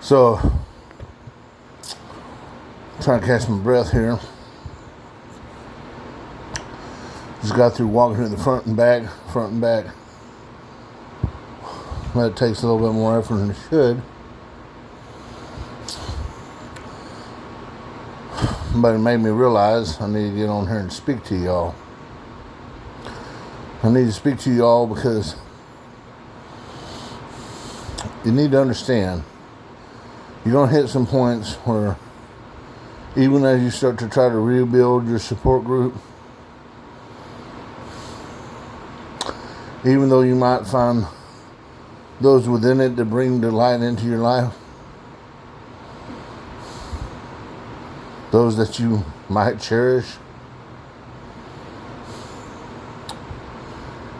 So, trying to catch my breath here. Just got through walking through the front and back. That takes a little bit more effort than it should. But it made me realize I need to get on here and speak to y'all. I need to speak to y'all because you need to understand you're going to hit some points where even as you start to try to rebuild your support group, even though you might find those within it to bring the light into your life, those that you might cherish,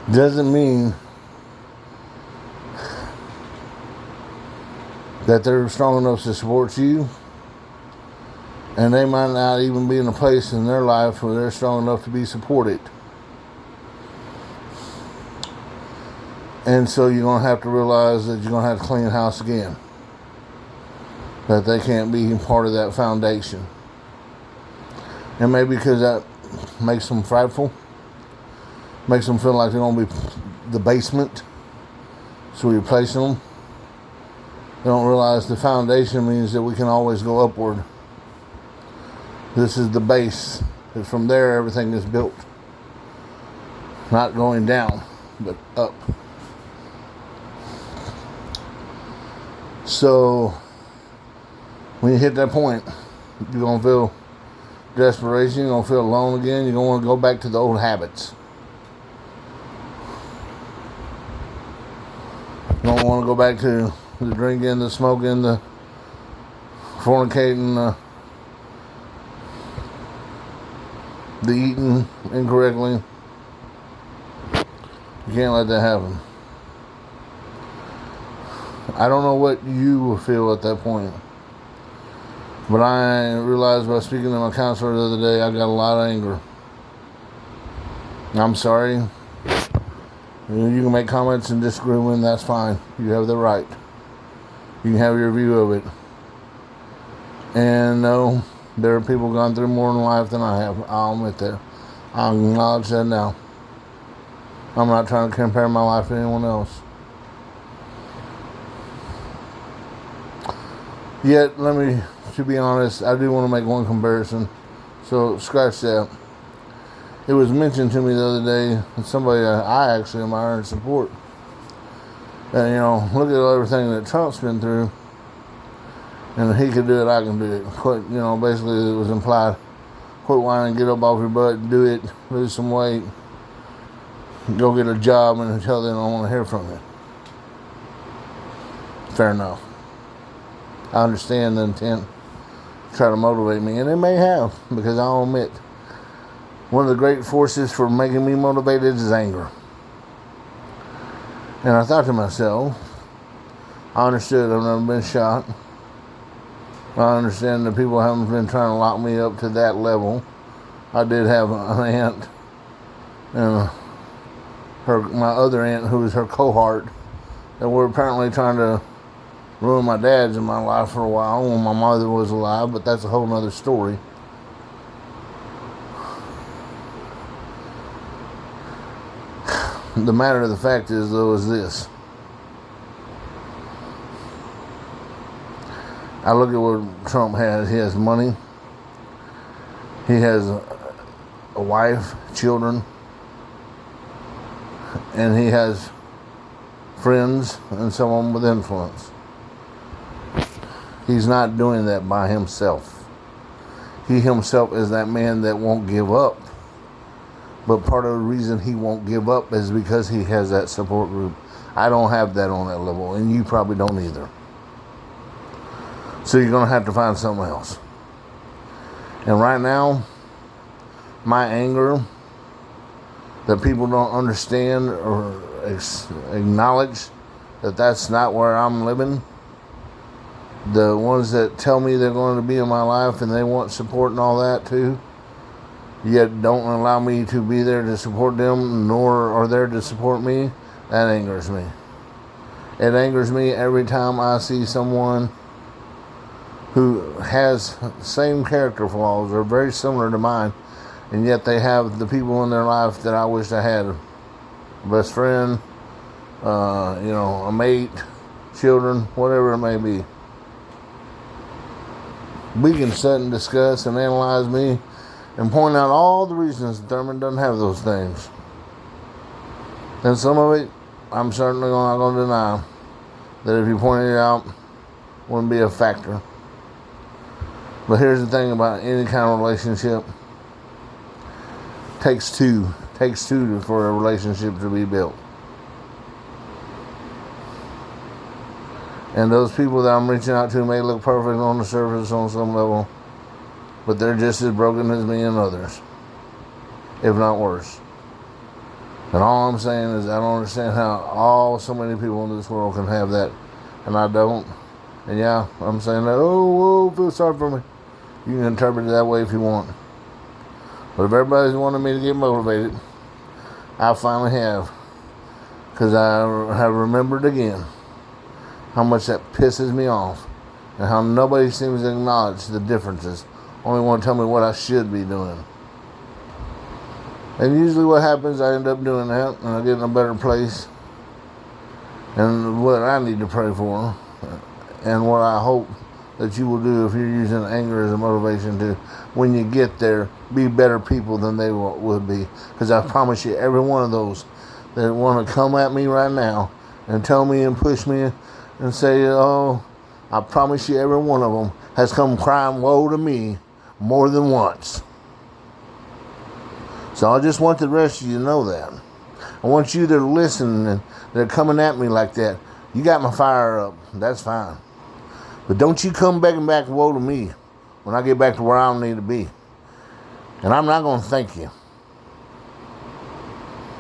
doesn't mean that they're strong enough to support you, and they might not even be in a place in their life where they're strong enough to be supported. And so you're going to have to realize that you're going to have to clean house again. That they can't be part of that foundation. And maybe because that makes them frightful, makes them feel like they're going to be the basement, so we replace them. They don't realize the foundation means that we can always go upward. This is the base. And from there, everything is built. Not going down, but up. So, when you hit that point, you're going to feel desperation, you're going to feel alone again, you're going to want to go back to the old habits. You don't want to go back to the drinking, the smoking, the fornicating, the eating incorrectly. You can't let that happen. I don't know what you will feel at that point. But I realized by speaking to my counselor the other day, I got a lot of anger. I'm sorry. You can make comments and disagree with them, that's fine. You have the right. You can have your view of it. And no, there are people gone through more in life than I have. I'll admit that. I'll acknowledge that now. I'm not trying to compare my life to anyone else. Yet, to be honest, I do want to make one comparison. So, scratch that. It was mentioned to me the other day that somebody I actually admire and support. And, look at everything that Trump's been through. And if he could do it, I can do it. Basically it was implied, quit whining, get up off your butt, do it, lose some weight, go get a job, and until then I don't want to hear from you. Fair enough. I understand the intent to try to motivate me, and it may have, because I'll admit, one of the great forces for making me motivated is anger. And I thought to myself, I understood I've never been shot. I understand that people haven't been trying to lock me up to that level. I did have an aunt, and my other aunt, who was her cohort, that were apparently trying to ruined my dad's in my life for a while when my mother was alive, but that's a whole nother story. The matter of the fact is, though, is this. I look at what Trump has. He has money. He has a wife, children, and he has friends and someone with influence. He's not doing that by himself. He himself is that man that won't give up. But part of the reason he won't give up is because he has that support group. I don't have that on that level, and you probably don't either. So you're going to have to find something else. And right now, my anger that people don't understand or acknowledge that that's not where I'm living. The ones that tell me they're going to be in my life and they want support and all that too, yet don't allow me to be there to support them, nor are there to support me, that angers me. It angers me every time I see someone who has same character flaws or very similar to mine, and yet they have the people in their life that I wish I had. A best friend, a mate, children, whatever it may be. We can sit and discuss and analyze me and point out all the reasons that Thurman doesn't have those things. And some of it, I'm certainly not going to deny that if you pointed it out, wouldn't be a factor. But here's the thing about any kind of relationship. Takes two for a relationship to be built. And those people that I'm reaching out to may look perfect on the surface on some level, but they're just as broken as me and others, if not worse. And all I'm saying is I don't understand how so many people in this world can have that, and I don't. And yeah, I'm saying that, feel sorry for me. You can interpret it that way if you want. But if everybody's wanting me to get motivated, I finally have. Because I have remembered again how much that pisses me off, and how nobody seems to acknowledge the differences. Only want to tell me what I should be doing. And usually what happens, I end up doing that, and I get in a better place. And what I need to pray for, and what I hope that you will do if you're using anger as a motivation to, when you get there, be better people than they would be. Because I promise you, every one of those that want to come at me right now and tell me and push me and say, I promise you every one of them has come crying woe to me more than once. So I just want the rest of you to know that. I want you to listen and they're coming at me like that. You got my fire up. That's fine. But don't you come begging back woe to me when I get back to where I need to be. And I'm not going to thank you.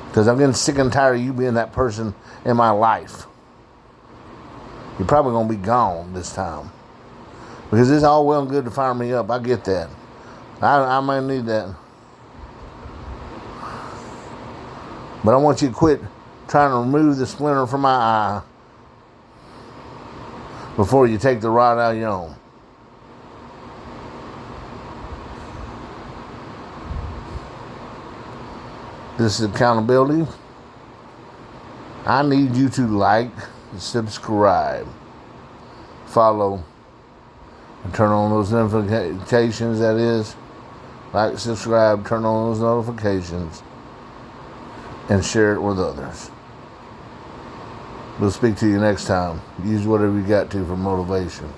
Because I'm getting sick and tired of you being that person in my life. You're probably going to be gone this time. Because it's all well and good to fire me up. I get that. I might need that. But I want you to quit trying to remove the splinter from my eye before you take the rod out of your own. This is accountability. I need you to like, subscribe, follow, and turn on those notifications. That is, like, subscribe, turn on those notifications, and share it with others. We'll speak to you next time. Use whatever you got to for motivation.